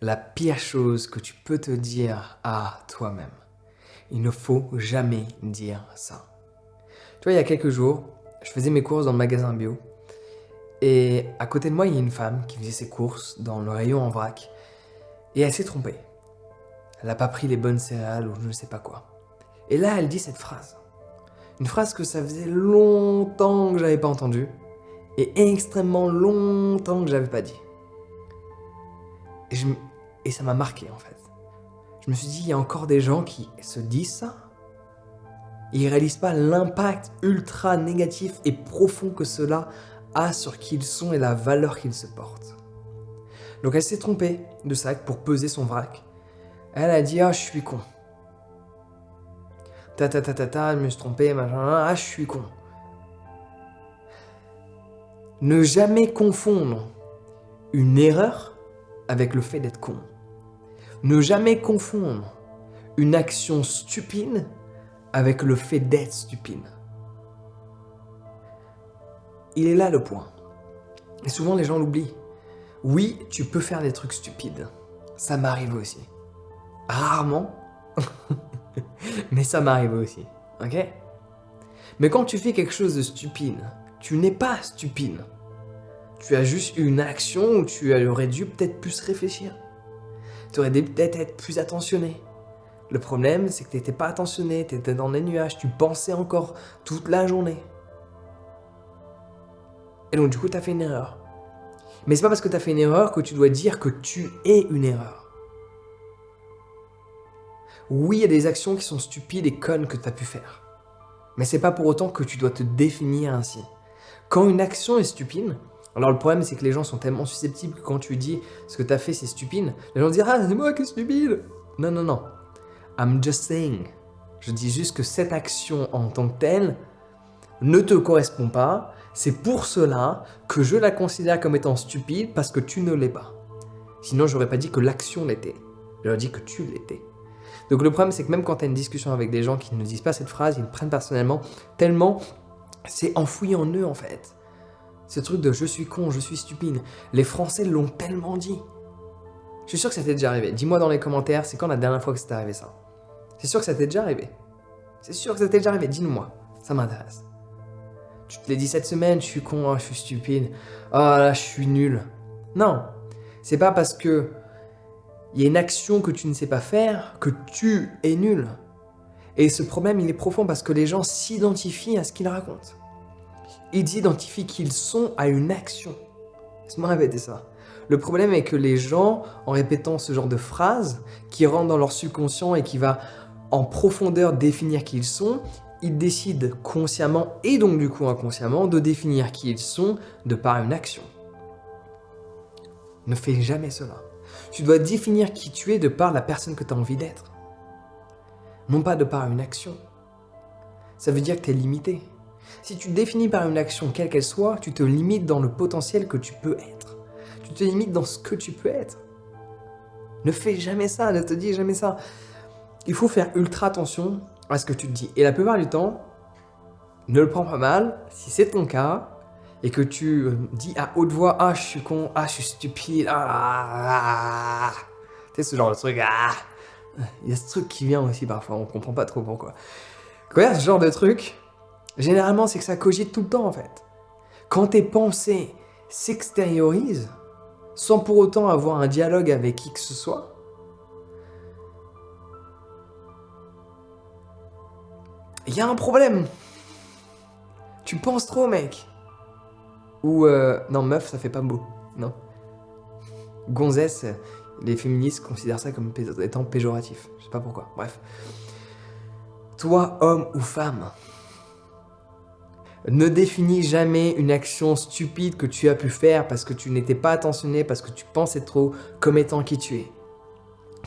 la pire chose que tu peux te dire à toi-même. Il ne faut jamais dire ça. Tu vois, il y a quelques jours, je faisais mes courses dans le magasin bio. Et à côté de moi, il y a une femme qui faisait ses courses dans le rayon en vrac. Et elle s'est trompée. Elle n'a pas pris les bonnes céréales ou je ne sais pas quoi. Et là, elle dit cette phrase. Une phrase que ça faisait longtemps que j'avais pas entendue. Et extrêmement longtemps que j'avais pas dit. Et ça m'a marqué en fait. Je me suis dit, il y a encore des gens qui se disent ça. Ils réalisent pas l'impact ultra négatif et profond que cela a sur qui ils sont et la valeur qu'ils se portent. Donc elle s'est trompée de sac pour peser son vrac. Elle a dit, ah, je suis con. Je me suis trompé, machin, ah, je suis con. Ne jamais confondre une erreur avec le fait d'être con. Ne jamais confondre une action stupide avec le fait d'être stupide. Il est là le point. Et souvent les gens l'oublient. Oui, tu peux faire des trucs stupides. Ça m'arrive aussi. Rarement, mais ça m'arrive aussi. Ok ? Mais quand tu fais quelque chose de stupide, tu n'es pas stupide. Tu as juste eu une action où tu aurais dû peut-être plus réfléchir. Tu aurais dû peut-être être plus attentionné. Le problème, c'est que tu n'étais pas attentionné, tu étais dans les nuages, tu pensais encore toute la journée. Et donc du coup, tu as fait une erreur. Mais c'est pas parce que tu as fait une erreur que tu dois dire que tu es une erreur. Oui, il y a des actions qui sont stupides et connes que tu as pu faire. Mais c'est pas pour autant que tu dois te définir ainsi. Quand une action est stupide, alors le problème c'est que les gens sont tellement susceptibles que quand tu dis ce que tu as fait c'est stupide, les gens disent « Ah, c'est moi qui est stupide !» Non. I'm just saying. Je dis juste que cette action en tant que telle ne te correspond pas. C'est pour cela que je la considère comme étant stupide parce que tu ne l'es pas. Sinon, j'aurais pas dit que l'action l'était. J'aurais dit que tu l'étais. Donc le problème, c'est que même quand tu as une discussion avec des gens qui ne disent pas cette phrase, ils le prennent personnellement, tellement c'est enfoui en eux en fait. Ce truc de je suis con, je suis stupide. Les Français l'ont tellement dit. Je suis sûr que ça t'est déjà arrivé. Dis-moi dans les commentaires, c'est quand la dernière fois que ça t'est arrivé ça ? C'est sûr que ça t'est déjà arrivé. C'est sûr que ça t'est déjà arrivé, dis-le-moi. Ça m'intéresse. Tu te l'as dit cette semaine, je suis con, oh, je suis stupide. Oh là, je suis nul. Non, c'est pas parce que il y a une action que tu ne sais pas faire que tu es nul. Et ce problème, il est profond parce que les gens s'identifient à ce qu'ils racontent. Ils s'identifient qu'ils sont à une action. Laisse-moi répéter ça. Le problème est que les gens, en répétant ce genre de phrases, qui rentrent dans leur subconscient et qui va en profondeur définir qui ils sont, ils décident consciemment et donc du coup inconsciemment de définir qui ils sont de par une action. Ne fais jamais cela. Tu dois définir qui tu es de par la personne que tu as envie d'être. Non pas de par une action. Ça veut dire que tu es limité. Si tu définis par une action quelle qu'elle soit, tu te limites dans le potentiel que tu peux être. Tu te limites dans ce que tu peux être. Ne fais jamais ça, ne te dis jamais ça. Il faut faire ultra attention à ce que tu te dis. Et la plupart du temps, ne le prends pas mal, si c'est ton cas, et que tu dis à haute voix « Ah, je suis con, ah, je suis stupide, ah. » Tu sais, ce genre de truc, ah. Il y a ce truc qui vient aussi parfois, on comprend pas trop pourquoi. Quand il y a ce genre de truc, généralement, c'est que ça cogite tout le temps, en fait. Quand tes pensées s'extériorisent, sans pour autant avoir un dialogue avec qui que ce soit, il y a un problème. Tu penses trop, mec. Ou, non, meuf, ça fait pas beau. Non. Gonzesse, les féministes considèrent ça comme étant péjoratif. Je sais pas pourquoi. Bref. Toi, homme ou femme, ne définis jamais une action stupide que tu as pu faire parce que tu n'étais pas attentionné, parce que tu pensais trop, comme étant qui tu es.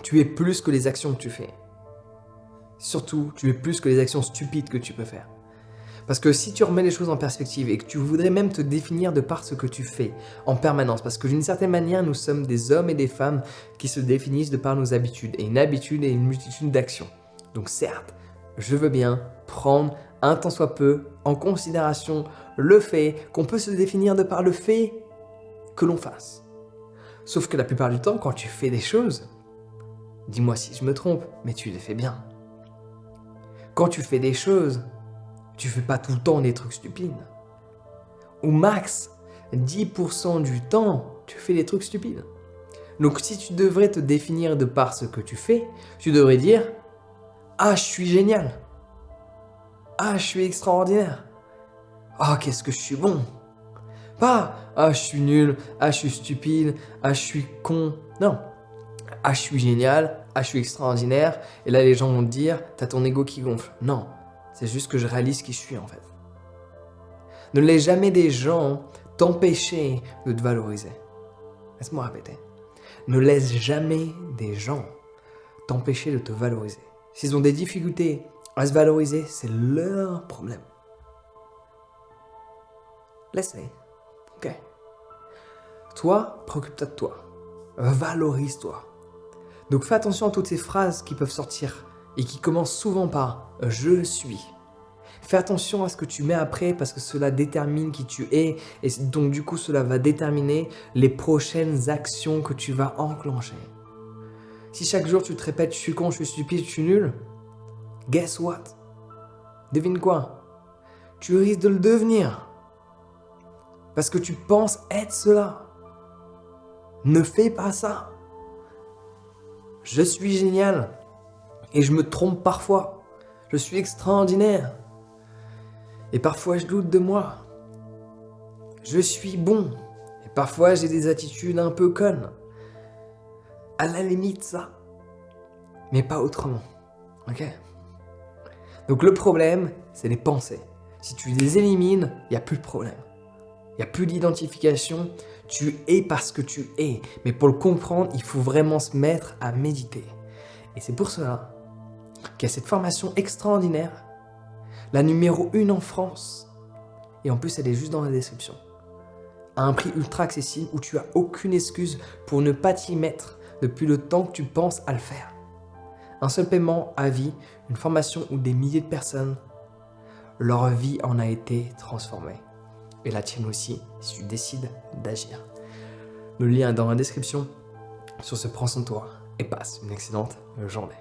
Tu es plus que les actions que tu fais. Surtout, tu es plus que les actions stupides que tu peux faire. Parce que si tu remets les choses en perspective et que tu voudrais même te définir de par ce que tu fais en permanence, parce que d'une certaine manière, nous sommes des hommes et des femmes qui se définissent de par nos habitudes, et une habitude est une multitude d'actions. Donc certes, je veux bien prendre un tant soit peu en considération le fait qu'on peut se définir de par le fait que l'on fasse. Sauf que la plupart du temps, quand tu fais des choses, dis-moi si je me trompe, mais tu les fais bien. Quand tu fais des choses, tu fais pas tout le temps des trucs stupides. Ou max, 10% du temps, tu fais des trucs stupides. Donc si tu devrais te définir de par ce que tu fais, tu devrais dire « Ah, je suis génial. Ah, je suis extraordinaire. Ah, qu'est-ce que je suis bon. » Pas « Ah, je suis nul. Ah, je suis stupide. Ah, je suis con. » Non. « Ah, je suis génial. Ah, je suis extraordinaire. » Et là, les gens vont te dire « T'as ton ego qui gonfle. » Non, c'est juste que je réalise qui je suis en fait. Ne laisse jamais des gens t'empêcher de te valoriser. Laisse-moi répéter. Ne laisse jamais des gens t'empêcher de te valoriser. S'ils ont des difficultés à se valoriser, c'est leur problème. Laisse-les. Ok. Toi, préoccupe-toi de toi. Valorise-toi. Donc fais attention à toutes ces phrases qui peuvent sortir et qui commencent souvent par « je suis ». Fais attention à ce que tu mets après parce que cela détermine qui tu es et donc du coup cela va déterminer les prochaines actions que tu vas enclencher. Si chaque jour tu te répètes « je suis con, je suis stupide, je suis nul », guess what? Devine quoi? Tu risques de le devenir parce que tu penses être cela. Ne fais pas ça. Je suis génial et je me trompe parfois. Je suis extraordinaire. Et parfois je doute de moi. Je suis bon. Et parfois j'ai des attitudes un peu connes. À la limite ça. Mais pas autrement. Ok? Donc le problème, c'est les pensées. Si tu les élimines, il n'y a plus de problème. Il n'y a plus d'identification. Tu es parce que tu es. Mais pour le comprendre, il faut vraiment se mettre à méditer. Et c'est pour cela qu'il y a cette formation extraordinaire, la numéro 1 en France. Et en plus, elle est juste dans la description. À un prix ultra accessible où tu n'as aucune excuse pour ne pas t'y mettre depuis le temps que tu penses à le faire. Un seul paiement à vie, une formation où des milliers de personnes, leur vie en a été transformée. Et la tienne aussi, si tu décides d'agir. Le lien est dans la description. Sur ce, prends soin de toi et passe une excellente journée.